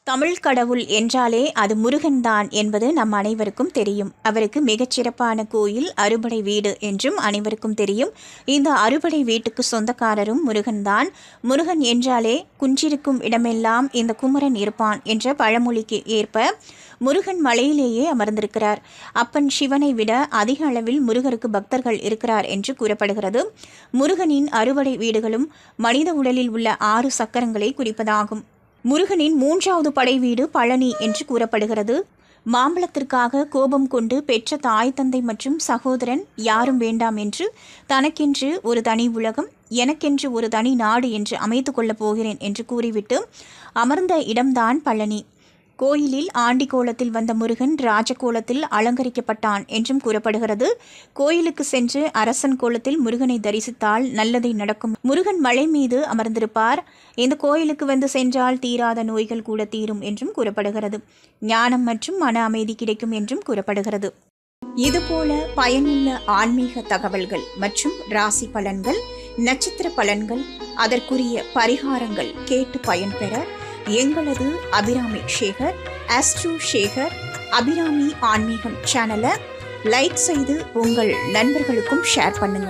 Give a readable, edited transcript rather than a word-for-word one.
தமிழ் கடவுள் என்றாலே அது முருகன்தான் என்பது நம் அனைவருக்கும் தெரியும். அவருக்கு மிகச்சிறப்பான கோயில் அறுபடை வீடு என்றும் அனைவருக்கும் தெரியும். இந்த அறுபடை வீட்டுக்கு சொந்தக்காரரும் முருகன்தான். முருகன் என்றாலே குஞ்சிருக்கும் இடமெல்லாம் இந்த குமரன் இருப்பான் என்ற பழமொழிக்கு ஏற்ப முருகன் மலையிலேயே அமர்ந்திருக்கிறார். அப்பன் சிவனை விட அதிக அளவில் முருகருக்கு பக்தர்கள் இருக்கிறார் என்று கூறப்படுகிறது. முருகனின் அறுபடை வீடுகளும் மனித உடலில் உள்ள 6 சக்கரங்களை குறிப்பதாகும். முருகனின் 3வது படை வீடு பழனி என்று கூறப்படுகிறது. மாம்பழத்திற்காக கோபம் கொண்டு பெற்ற தாய் தந்தை மற்றும் சகோதரன் யாரும் வேண்டாம் என்று தனக்கென்று ஒரு தனி உலகம், எனக்கென்று ஒரு தனி நாடு என்று அமைத்து கொள்ளப் போகிறேன் என்று கூறிவிட்டு அமர்ந்த இடம்தான் பழனி. கோயிலில் ஆண்டி கோலத்தில் வந்த முருகன் ராஜகோலத்தில் அலங்கரிக்கப்பட்டான் என்றும் கூறப்படுகிறது. கோயிலுக்கு சென்று அரசன் கோலத்தில் முருகனை தரிசித்தால் நல்லதை நடக்கும். முருகன் மலை மீது அமர்ந்திருப்பார். இந்த கோயிலுக்கு வந்து சென்றால் தீராத நோய்கள் கூட தீரும் என்றும் கூறப்படுகிறது. ஞானம் மற்றும் மன அமைதி கிடைக்கும் என்றும் கூறப்படுகிறது. இதுபோல பயனுள்ள ஆன்மீக தகவல்கள் மற்றும் ராசி பலன்கள், நட்சத்திர பலன்கள், அதற்குரிய பரிகாரங்கள் கேட்டு பயன்பெற எங்களது அபிராமி சேகர் ஆஸ்ட்ரோ சேகர் அபிராமி ஆன்மீகம் சேனலை லைக் செய்து உங்கள் நண்பர்களுக்கும் ஷேர் பண்ணுங்க.